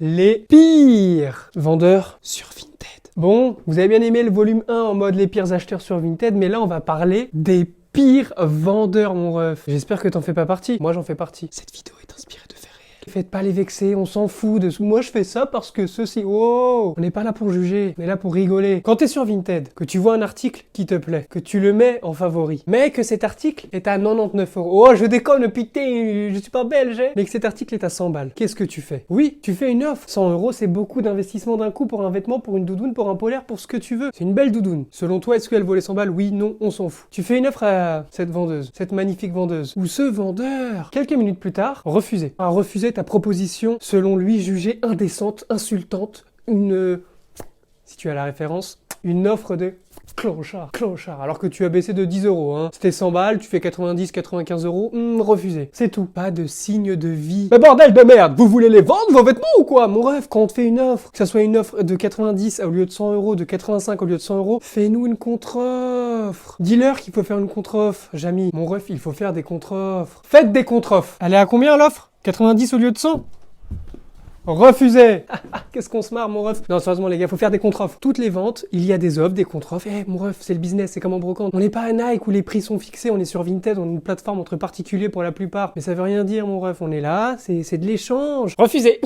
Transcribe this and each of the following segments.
les pires vendeurs sur Vinted. Bon, vous avez bien aimé le volume 1 en mode les pires acheteurs sur Vinted, mais là on va parler des pires vendeurs, mon ref. J'espère que t'en fais pas partie. Moi j'en fais partie. Cette vidéo est inspirée de faits réels. Faites pas les vexer, on s'en fout de... Moi je fais ça parce que ceci... Oh, on n'est pas là pour juger, on est là pour rigoler. Quand t'es sur Vinted, que tu vois un article qui te plaît, que tu le mets en favori, mais que cet article est à 99 €. Oh, je déconne, putain, je suis pas belge, hein. Mais que cet article est à 100 balles. Qu'est-ce que tu fais? Oui, tu fais une offre. 100 €, c'est beaucoup d'investissement d'un coup pour un vêtement, pour une doudoune, pour un polaire, pour ce que tu veux. C'est une belle doudoune. Selon toi, est-ce qu'elle vaut les 100 balles? Oui, non, on s'en fout. Tu fais une offre à cette vendeuse, cette magnifique vendeuse, ou ce vendeur. Quelques minutes plus tard, refusé. A refusé ta proposition, selon lui, jugée indécente, insultante, si tu as la référence, une offre de clochard, alors que tu as baissé de 10 €, hein. C'était 100 balles, tu fais 90, 95 €, refusé. C'est tout. Pas de signe de vie. Mais bordel de merde, vous voulez les vendre, vos vêtements, ou quoi? Mon rêve, quand on te fait une offre, que ça soit une offre de 90 au lieu de 100 €, de 85 au lieu de 100 €, fais-nous une contre-offre. Dis-leur qu'il faut faire une contre-offre. Jamy, mon ref, il faut faire des contre-offres. Faites des contre-offres. Elle est à combien l'offre? 90 au lieu de 100? Refusé. Qu'est-ce qu'on se marre, mon ref. Non, sérieusement, les gars, faut faire des contre-offres. Toutes les ventes, il y a des offres, des contre-offres. Mon ref, c'est le business, c'est comme en brocante. On n'est pas à Nike où les prix sont fixés, on est sur Vinted, on est une plateforme entre particuliers pour la plupart. Mais ça veut rien dire, mon ref. On est là, c'est de l'échange. Refusé.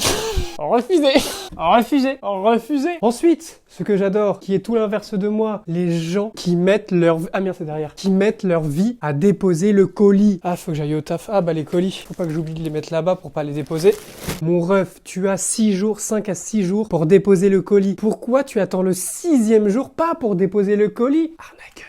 Refusé. Refusé. Refusé. Ensuite, ce que j'adore, qui est tout l'inverse de moi, les gens qui mettent leur... Ah merde, c'est derrière. Qui mettent leur vie à déposer le colis. Ah, faut que j'aille au taf. Ah, bah les colis. Faut pas que j'oublie de les mettre là-bas pour pas les déposer. Mon ref, tu as 6 jours, 5 à 6 jours pour déposer le colis. Pourquoi tu attends le 6e jour pas pour déposer le colis? Arnaqueur.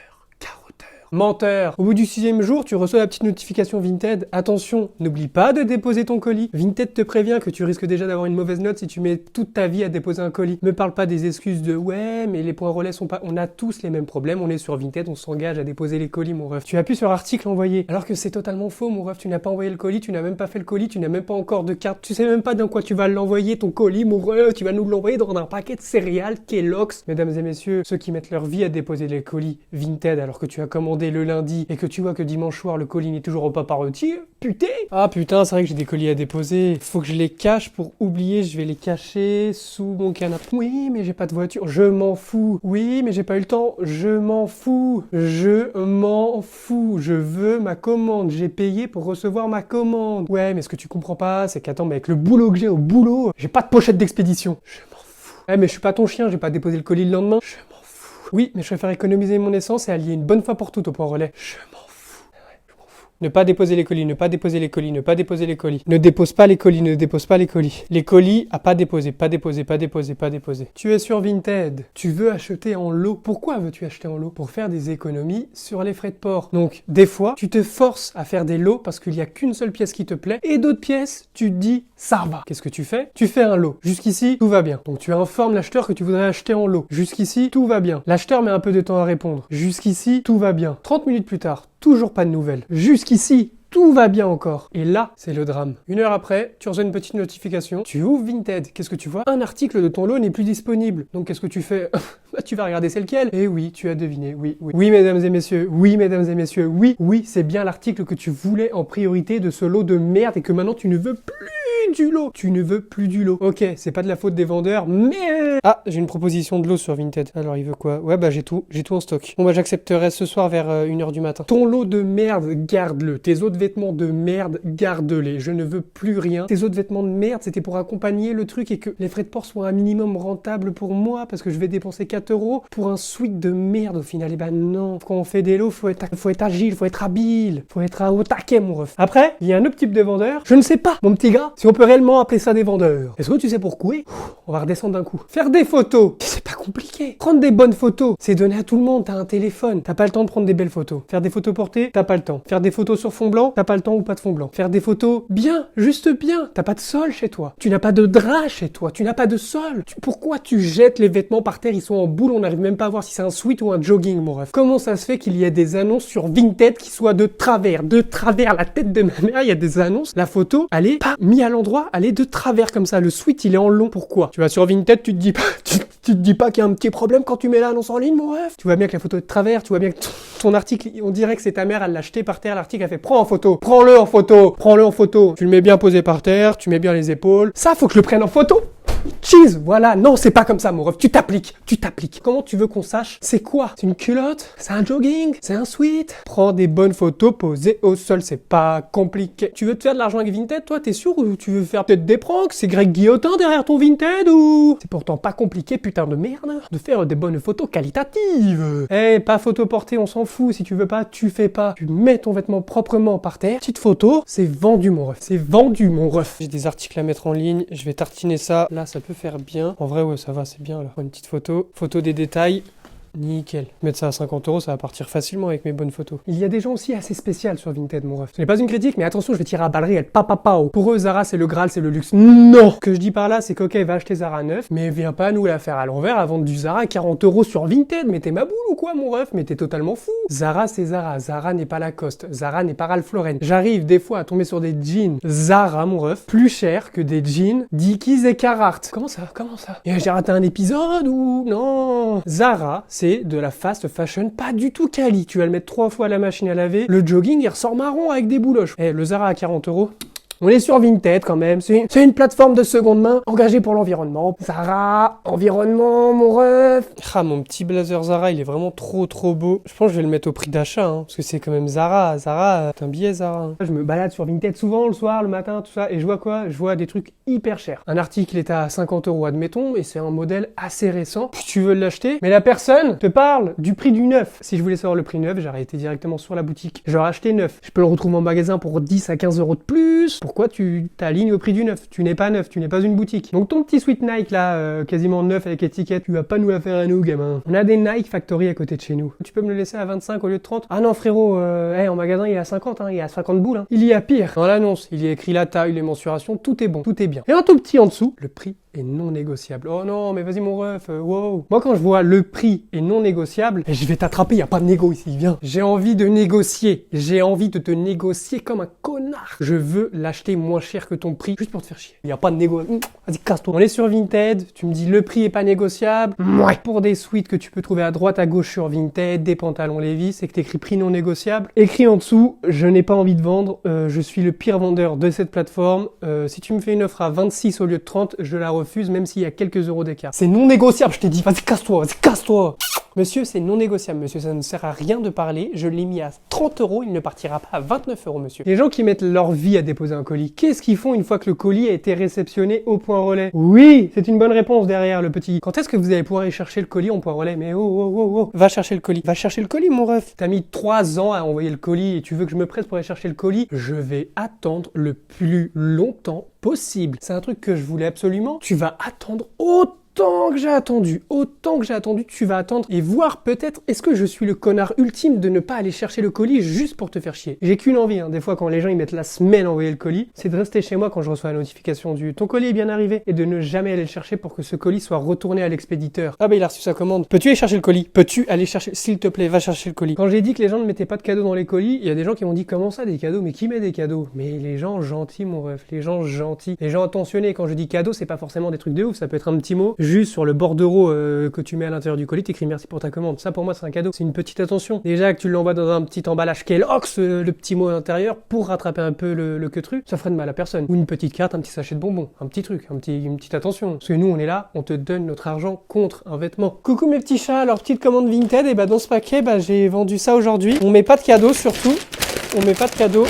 Menteur. Au bout du 6e jour, tu reçois la petite notification Vinted. Attention, n'oublie pas de déposer ton colis. Vinted te prévient que tu risques déjà d'avoir une mauvaise note si tu mets toute ta vie à déposer un colis. Me parle pas des excuses de ouais, mais les points relais sont pas... On a tous les mêmes problèmes, on est sur Vinted, on s'engage à déposer les colis, mon ref. Tu appuies sur article envoyé. Alors que c'est totalement faux, mon ref. Tu n'as pas envoyé le colis, tu n'as même pas fait le colis, tu n'as même pas encore de carte. Tu sais même pas dans quoi tu vas l'envoyer, ton colis, mon ref. Tu vas nous l'envoyer dans un paquet de céréales Kellogg's. Mesdames et messieurs, ceux qui mettent leur vie à déposer les colis Vinted alors que tu as commandé le lundi et que tu vois que dimanche soir le colis n'est toujours pas reparti, putain! Ah putain, c'est vrai que j'ai des colis à déposer. Faut que je les cache pour oublier, je vais les cacher sous mon canapé. Oui, mais j'ai pas de voiture, je m'en fous. Oui, mais j'ai pas eu le temps, je m'en fous. Je m'en fous. Je veux ma commande, j'ai payé pour recevoir ma commande. Ouais, mais ce que tu comprends pas, c'est qu'attends, mais avec le boulot que j'ai au boulot, j'ai pas de pochette d'expédition. Je m'en fous. Ouais, mais je suis pas ton chien, j'ai pas déposé le colis le lendemain. Je m'en fous. Oui, mais je préfère économiser mon essence et allier une bonne fois pour toutes au point relais. Je m'en fous. Ouais, je m'en fous. Ne pas déposer les colis, ne pas déposer les colis, ne pas déposer les colis. Ne dépose pas les colis, ne dépose pas les colis. Les colis à pas déposer, pas déposer, pas déposer, pas déposer. Tu es sur Vinted, tu veux acheter en lot. Pourquoi veux-tu acheter en lot? Pour faire des économies sur les frais de port. Donc, des fois, tu te forces à faire des lots parce qu'il n'y a qu'une seule pièce qui te plaît et d'autres pièces, tu te dis ça va. Qu'est-ce que tu fais? Tu fais un lot. Jusqu'ici, tout va bien. Donc tu informes l'acheteur que tu voudrais acheter en lot. Jusqu'ici, tout va bien. L'acheteur met un peu de temps à répondre. Jusqu'ici, tout va bien. 30 minutes plus tard, toujours pas de nouvelles. Jusqu'ici, tout va bien encore. Et là, c'est le drame. 1 heure après, tu reçois une petite notification. Tu ouvres Vinted. Qu'est-ce que tu vois? Un article de ton lot n'est plus disponible. Donc qu'est-ce que tu fais? Bah, tu vas regarder c'est lequel. Et oui, tu as deviné. Oui, oui. Oui, mesdames et messieurs. Oui, mesdames et messieurs. Oui, oui, c'est bien l'article que tu voulais en priorité de ce lot de merde et que maintenant tu ne veux plus du lot. Tu ne veux plus du lot. Ok, c'est pas de la faute des vendeurs, mais... Ah, j'ai une proposition de lot sur Vinted. Alors, il veut quoi? Ouais, bah j'ai tout en stock. Bon, bah j'accepterai ce soir vers 1h du matin. Ton lot de merde, garde-le. Tes autres vêtements de merde, garde-les. Je ne veux plus rien. Tes autres vêtements de merde, c'était pour accompagner le truc et que les frais de port soient un minimum rentable pour moi parce que je vais dépenser 4 € pour un sweat de merde au final. Et bah non. Quand on fait des lots, faut être agile, faut être habile, faut être au taquet, mon ref. Après, il y a un autre type de vendeur. Je ne sais pas, mon petit gars, si on peut réellement appeler ça des vendeurs. Est-ce que tu sais pourquoi? On va redescendre d'un coup. Faire des photos, c'est pas compliqué. Prendre des bonnes photos, c'est donné à tout le monde. T'as un téléphone, t'as pas le temps de prendre des belles photos. Faire des photos portées, t'as pas le temps. Faire des photos sur fond blanc, t'as pas le temps ou pas de fond blanc. Faire des photos bien, juste bien. T'as pas de sol chez toi. Tu n'as pas de drap chez toi. Tu n'as pas de sol. Pourquoi tu jettes les vêtements par terre? Ils sont en boule. On n'arrive même pas à voir si c'est un sweat ou un jogging, mon ref. Comment ça se fait qu'il y ait des annonces sur Vinted qui soient de travers la tête de ma mère? Il y a des annonces. La photo, elle est pas mise à l'endroit. Elle est de travers comme ça. Le sweat, il est en long. Pourquoi? Tu vas sur Vinted, tu te dis, Tu te dis pas qu'il y a un petit problème quand tu mets l'annonce en ligne, mon ref? Tu vois bien que la photo est de travers, tu vois bien que ton article, on dirait que c'est ta mère, elle l'a jeté par terre, l'article a fait prends en photo, prends-le en photo, prends-le en photo. Tu le mets bien posé par terre, tu mets bien les épaules. Ça, faut que je le prenne en photo. Cheese, voilà, non, c'est pas comme ça, mon ref, tu t'appliques. Comment tu veux qu'on sache c'est quoi? C'est une culotte? C'est un jogging? C'est un sweat? Prends des bonnes photos posées au sol, c'est pas compliqué. Tu veux te faire de l'argent avec Vinted, toi, t'es sûr? Ou tu veux faire peut-être des pranks? C'est Greg Guillotin derrière ton Vinted ou? C'est pourtant pas compliqué, putain de merde, de faire des bonnes photos qualitatives. Eh, pas photo portée, on s'en fout, si tu veux pas, tu fais pas. Tu mets ton vêtement proprement par terre, petite photo, c'est vendu, mon ref. C'est vendu, mon ref. J'ai des articles à mettre en ligne, je vais tartiner ça. Là, ça peut faire bien. En vrai, ouais, ça va, c'est bien là. Une petite photo. Photo des détails. Nickel. Mettre ça à 50 €, ça va partir facilement avec mes bonnes photos. Il y a des gens aussi assez spéciaux sur Vinted, mon ref. Ce n'est pas une critique, mais attention, je vais tirer à balles réelles. Papapao. Pour eux, Zara, c'est le Graal, c'est le luxe. Non! Ce que je dis par là, c'est qu'ok, va acheter Zara neuf, mais viens pas nous la faire à l'envers à vendre du Zara à 40 € sur Vinted. Mais t'es ma boule ou quoi, mon ref? Mais t'es totalement fou. Zara, c'est Zara. Zara n'est pas Lacoste. Zara n'est pas Ralph Lauren. J'arrive des fois à tomber sur des jeans Zara, mon ref, plus cher que des jeans Dickies et Carhartt. Comment ça? Et j'ai raté un épisode ou? Non! Zara, c'est de la fast fashion pas du tout quali. Tu vas le mettre 3 fois à la machine à laver. Le jogging, il ressort marron avec des bouloches. Eh, le Zara à 40 €. On est sur Vinted quand même, c'est une plateforme de seconde main engagée pour l'environnement. Zara, environnement, mon ref. Ah, mon petit blazer Zara, il est vraiment trop beau. Je pense que je vais le mettre au prix d'achat, hein, parce que c'est quand même Zara. Zara, c'est un billet Zara. Je me balade sur Vinted souvent le soir, le matin, tout ça, et je vois quoi? Je vois des trucs hyper chers. Un article est à 50 € admettons, et c'est un modèle assez récent. Puis tu veux l'acheter, mais la personne te parle du prix du neuf. Si je voulais savoir le prix neuf, j'aurais été directement sur la boutique. J'aurais acheté neuf. Je peux le retrouver en magasin pour 10 à 15 € de plus. Pourquoi tu t'alignes au prix du neuf? Tu n'es pas neuf, tu n'es pas une boutique. Donc ton petit sweat Nike là, quasiment neuf avec étiquette, tu vas pas nous la faire à nous, gamin. On a des Nike Factory à côté de chez nous. Tu peux me le laisser à 25 au lieu de 30? Ah non frérot, en magasin il est à 50, hein, il est à 50 boules. Hein. Il y a pire. Dans l'annonce, il y a écrit la taille, les mensurations, tout est bon, tout est bien. Et un tout petit en dessous, le prix est non négociable. Oh non, mais vas-y mon ref, wow. Moi quand je vois le prix est non négociable, je vais t'attraper, y a pas de négo ici, viens. J'ai envie de négocier. J'ai envie de te négocier comme un connard. Je veux l'acheter moins cher que ton prix, juste pour te faire chier. Y a pas de négo. Vas-y, casse-toi. On est sur Vinted, tu me dis le prix est pas négociable. Ouais. Pour des sweats que tu peux trouver à droite, à gauche sur Vinted, des pantalons Levi's, et que t'écris prix non négociable. Écrit en dessous, je n'ai pas envie de vendre, je suis le pire vendeur de cette plateforme. Si tu me fais une offre à 26 au lieu de 30, je la refuse, même s'il y a quelques euros d'écart. C'est non négociable, je t'ai dit. Vas-y, casse-toi, vas-y, casse-toi. Monsieur, c'est non négociable, monsieur, ça ne sert à rien de parler. Je l'ai mis à 30 €, il ne partira pas à 29 €, monsieur. Les gens qui mettent leur vie à déposer un colis, qu'est-ce qu'ils font une fois que le colis a été réceptionné au point relais? Oui, c'est une bonne réponse derrière, le petit. Quand est-ce que vous allez pouvoir aller chercher le colis au point relais? Mais oh. Va chercher le colis. Va chercher le colis, mon ref. T'as mis 3 ans à envoyer le colis et tu veux que je me presse pour aller chercher le colis? Je vais attendre le plus longtemps possible. C'est un truc que je voulais absolument. Tu vas attendre autant que j'ai attendu, tu vas attendre et voir peut-être est-ce que je suis le connard ultime de ne pas aller chercher le colis juste pour te faire chier. J'ai qu'une envie, hein. Des fois quand les gens ils mettent la semaine à envoyer le colis, c'est de rester chez moi quand je reçois la notification du ton colis est bien arrivé et de ne jamais aller le chercher pour que ce colis soit retourné à l'expéditeur. Ah bah il a reçu sa commande. Peux-tu aller chercher le colis? Peux-tu aller chercher, s'il te plaît, va chercher le colis. Quand j'ai dit que les gens ne mettaient pas de cadeaux dans les colis, il y a des gens qui m'ont dit comment ça des cadeaux? Mais qui met des cadeaux? Mais les gens gentils, mon ref, les gens gentils, les gens attentionnés. Quand je dis cadeau, c'est pas forcément des trucs de ouf, ça peut être un petit mot juste sur le bordereau que tu mets à l'intérieur du colis, t'écris merci pour ta commande. Ça pour moi c'est un cadeau, c'est une petite attention. Déjà que tu l'envoies dans un petit emballage Kellogg's, le petit mot à l'intérieur, pour rattraper un peu le queutru, ça ferait de mal à personne. Ou une petite carte, un petit sachet de bonbons, un petit truc, une petite attention. Parce que nous on est là, on te donne notre argent contre un vêtement. Coucou mes petits chats, alors petite commande Vinted, et bah dans ce paquet, bah j'ai vendu ça aujourd'hui. On met pas de cadeaux surtout, on met pas de cadeaux.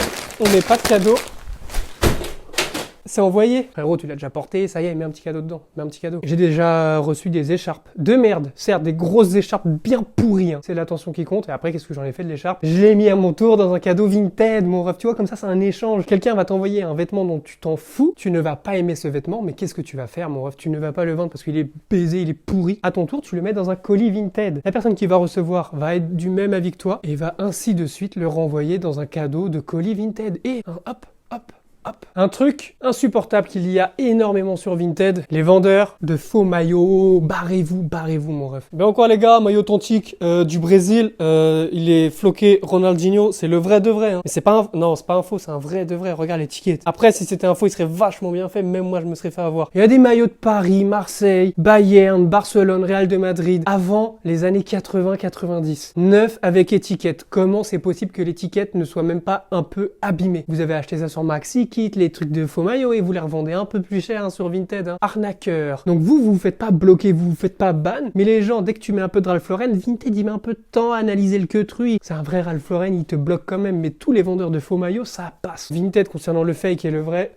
C'est envoyé. Frérot, tu l'as déjà porté, ça y est, mets un petit cadeau dedans. Mets un petit cadeau. J'ai déjà reçu des écharpes. De merde. Certes, des grosses écharpes bien pourries. Hein. C'est l'attention qui compte. Et après, qu'est-ce que j'en ai fait de l'écharpe? Je l'ai mis à mon tour dans un cadeau Vinted, mon ref. Tu vois, comme ça, c'est un échange. Quelqu'un va t'envoyer un vêtement dont tu t'en fous. Tu ne vas pas aimer ce vêtement, mais qu'est-ce que tu vas faire, mon ref? Tu ne vas pas le vendre parce qu'il est baisé, il est pourri. À ton tour, tu le mets dans un colis Vinted. La personne qui va recevoir va être du même avis que toi et va ainsi de suite le renvoyer dans un cadeau de colis Vinted. Et hop, Hop. Un truc insupportable qu'il y a énormément sur Vinted, les vendeurs de faux maillots. Barrez-vous mon ref. Ben encore les gars, maillot authentique du Brésil, il est floqué Ronaldinho, c'est le vrai de vrai. Hein. Mais c'est pas un... Non, c'est pas un faux, c'est un vrai de vrai. Regarde l'étiquette. Après, si c'était un faux, il serait vachement bien fait. Même moi, je me serais fait avoir. Il y a des maillots de Paris, Marseille, Bayern, Barcelone, Real de Madrid, avant les années 80-90. Neuf avec étiquette. Comment c'est possible que l'étiquette ne soit même pas un peu abîmée? Vous avez acheté ça sur Maxi Kit, les trucs de faux maillots, et vous les revendez un peu plus cher hein, sur Vinted. Hein. Arnaqueur. Donc vous faites pas bloquer, vous faites pas ban, mais les gens, dès que tu mets un peu de Ralph Lauren, Vinted, il met un peu de temps à analyser le queutru. C'est un vrai Ralph Lauren, il te bloque quand même, mais tous les vendeurs de faux maillots, ça passe. Vinted, concernant le fake et le vrai,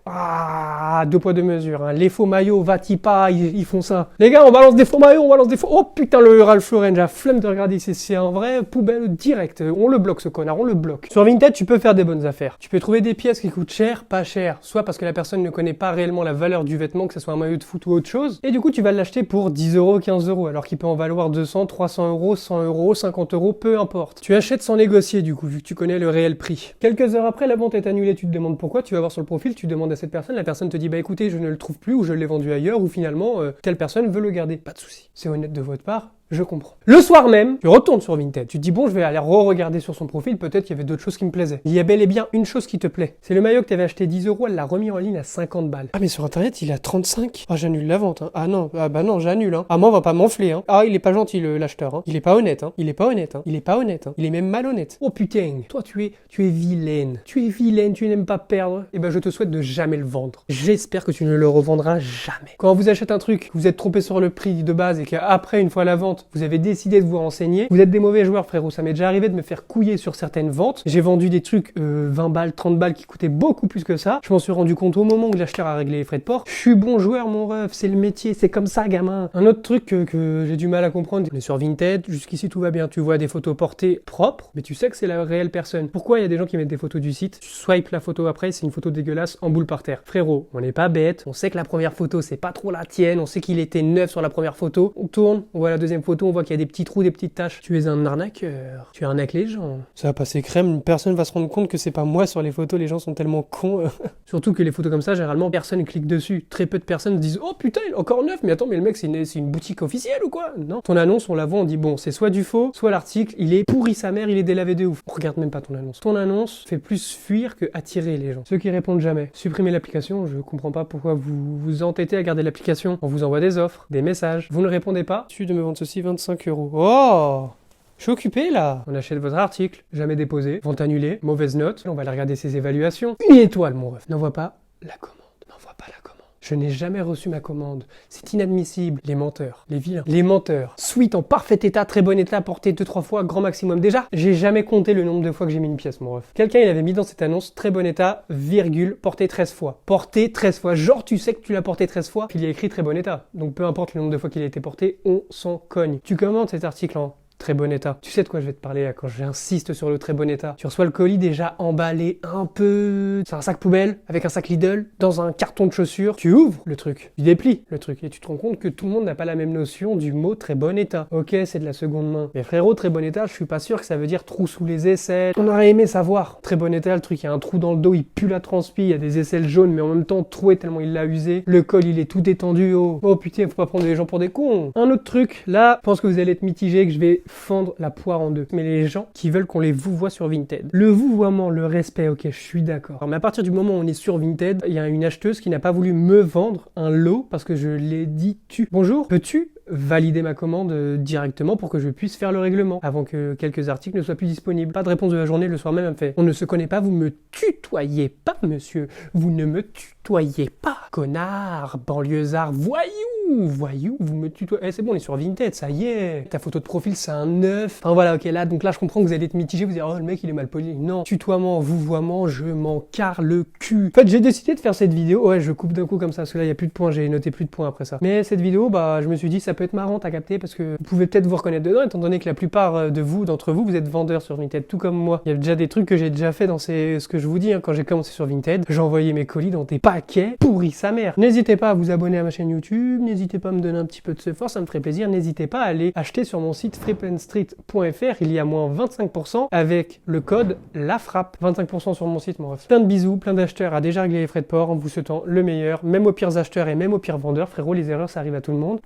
deux poids deux mesures. Hein. Les faux maillots, Vatipa, ils font ça. Les gars, on balance des faux maillots, on balance des faux... Oh putain, le Ralph Lauren, j'ai la flemme de regarder, c'est un vrai poubelle direct. On le bloque ce connard, on le bloque. Sur Vinted, tu peux faire des bonnes affaires. Tu peux trouver des pièces qui coûtent cher, pas cher, soit parce que la personne ne connaît pas réellement la valeur du vêtement, que ce soit un maillot de foot ou autre chose, et du coup tu vas l'acheter pour 10 euros, 15 euros, alors qu'il peut en valoir 200, 300 euros, 100 euros, 50 euros, peu importe. Tu achètes sans négocier du coup, vu que tu connais le réel prix. Quelques heures après, la vente est annulée, tu te demandes pourquoi, tu vas voir sur le profil, tu demandes à cette personne, la personne te dit bah écoutez, je ne le trouve plus, ou je l'ai vendu ailleurs, ou finalement, telle personne veut le garder. Pas de souci. C'est honnête de votre part. Je comprends. Le soir même, tu retournes sur Vinted. Tu te dis, bon, je vais aller re-regarder sur son profil, peut-être qu'il y avait d'autres choses qui me plaisaient. Il y a bel et bien une chose qui te plaît. C'est le maillot que tu avais acheté 10 euros, elle l'a remis en ligne à 50 balles. Ah, mais sur Internet, il est à 35. Ah, j'annule la vente. Hein. Ah non, non, j'annule. Hein. Ah, moi, on va pas m'enfler. Hein. Ah, il est pas gentil, l'acheteur. Hein. Il est pas honnête. Hein. Il est pas honnête. Hein. Il est pas honnête. Hein. Il est même malhonnête. Oh putain, toi, tu es vilaine. Tu es vilaine, tu n'aimes pas perdre. Eh ben, je te souhaite de jamais le vendre. J'espère que tu ne le revendras jamais. Quand on vous achète un truc, vous êtes trompé sur le prix de base et qu'après, une fois la vente, vous avez décidé de vous renseigner. Vous êtes des mauvais joueurs, frérot. Ça m'est déjà arrivé de me faire couiller sur certaines ventes. J'ai vendu des trucs 20 balles, 30 balles qui coûtaient beaucoup plus que ça. Je m'en suis rendu compte au moment où l'acheteur a réglé les frais de port. Je suis bon joueur, mon ref. C'est le métier. C'est comme ça, gamin. Un autre truc que j'ai du mal à comprendre. On est sur Vinted. Jusqu'ici, tout va bien. Tu vois des photos portées propres, mais tu sais que c'est la réelle personne. Pourquoi il y a des gens qui mettent des photos du site? Tu swipes la photo après, c'est une photo dégueulasse en boule par terre. Frérot, on n'est pas bête. On sait que la première photo, c'est pas trop la tienne. On sait qu'il était neuf sur la première photo. On tourne. On voit la deuxième photo. On voit qu'il y a des petits trous, des petites taches. Tu es un arnaqueur. Tu arnaques les gens. Ça va passer crème. Personne va se rendre compte que c'est pas moi sur les photos. Les gens sont tellement cons. Surtout que les photos comme ça, généralement, personne clique dessus. Très peu de personnes se disent oh putain, il est encore neuf. Mais attends, mais le mec, c'est une boutique officielle ou quoi? Non. Ton annonce, on la voit, on dit bon, c'est soit du faux, soit l'article, il est pourri sa mère, il est délavé de ouf. On regarde même pas ton annonce. Ton annonce fait plus fuir que attirer les gens. Ceux qui répondent jamais. Supprimez l'application. Je comprends pas pourquoi vous vous entêtez à garder l'application. On vous envoie des offres, des messages. Vous ne répondez pas. Tu de me vendre ceci 25 euros. Oh! Je suis occupé là. On achète votre article, jamais déposé, vente annulée, mauvaise note. On va aller regarder ses évaluations. Une étoile, mon ref. N'envoie pas la commande. N'envoie pas la commande. Je n'ai jamais reçu ma commande. C'est inadmissible. Les menteurs. Les vilains. Les menteurs. Suite en parfait état, très bon état, porté 2-3 fois, grand maximum. Déjà, j'ai jamais compté le nombre de fois que j'ai mis une pièce, mon ref. Quelqu'un, il avait mis dans cette annonce, très bon état, virgule, porté 13 fois. Porté 13 fois. Genre, tu sais que tu l'as porté 13 fois, qu'il y a écrit très bon état. Donc, peu importe le nombre de fois qu'il a été porté, on s'en cogne. Tu commandes cet article en très bon état. Tu sais de quoi je vais te parler là quand j'insiste sur le très bon état. Tu reçois le colis déjà emballé un peu... C'est un sac poubelle avec un sac Lidl dans un carton de chaussures. Tu ouvres le truc, tu déplies le truc et tu te rends compte que tout le monde n'a pas la même notion du mot très bon état. Ok, c'est de la seconde main. Mais frérot, très bon état, je suis pas sûr que ça veut dire trou sous les aisselles. On aurait aimé savoir. Très bon état, le truc, il y a un trou dans le dos, il pue la transpi, il y a des aisselles jaunes mais en même temps troué tellement il l'a usé. Le col, il est tout détendu. Oh putain, faut pas prendre les gens pour des cons. Un autre truc, là, je pense que vous allez être mitigé, que je vais fendre la poire en deux. Mais les gens qui veulent qu'on les vouvoie sur Vinted. Le vouvoiement, le respect, ok, je suis d'accord. Mais à partir du moment où on est sur Vinted, il y a une acheteuse qui n'a pas voulu me vendre un lot parce que je l'ai dit tu. Bonjour, peux-tu valider ma commande directement pour que je puisse faire le règlement avant que quelques articles ne soient plus disponibles? Pas de réponse de la journée, le soir même elle me fait on ne se connaît pas, vous me tutoyez pas monsieur, vous ne me tutoyez pas, connard, banlieusard, voyou, vous me tutoyez. C'est bon, on est sur Vinted, ça y est, ta photo de profil c'est un 9. Enfin voilà, ok, là donc là je comprends que vous allez être mitigé, vous dire oh le mec il est mal poli. Non, tutoiement, vouvoiement, je m'en carre le cul. En fait j'ai décidé de faire cette vidéo, ouais je coupe d'un coup comme ça parce que là il y a plus de points, j'ai noté plus de points après ça. Mais cette vidéo, bah je me suis dit ça peut être marrant à capter parce que vous pouvez peut-être vous reconnaître dedans étant donné que la plupart d'entre vous êtes vendeurs sur Vinted tout comme moi. Il y a déjà des trucs que j'ai déjà fait dans ce que je vous dis quand j'ai commencé sur Vinted. J'envoyais mes colis dans des paquets pourris sa mère. N'hésitez pas à vous abonner à ma chaîne YouTube, n'hésitez pas à me donner un petit peu de ce force, ça me ferait plaisir. N'hésitez pas à aller acheter sur mon site Free openstreet.fr, il y a moins 25% avec le code LAFRAP. 25% sur mon site, mon ref. Plein de bisous, plein d'acheteurs à déjà régler les frais de port en vous souhaitant le meilleur, même aux pires acheteurs et même aux pires vendeurs. Frérot, les erreurs, ça arrive à tout le monde.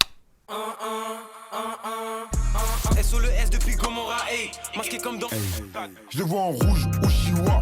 SO le S depuis Gomorrah, masqué comme dans... Je le vois en rouge au Chihuahua.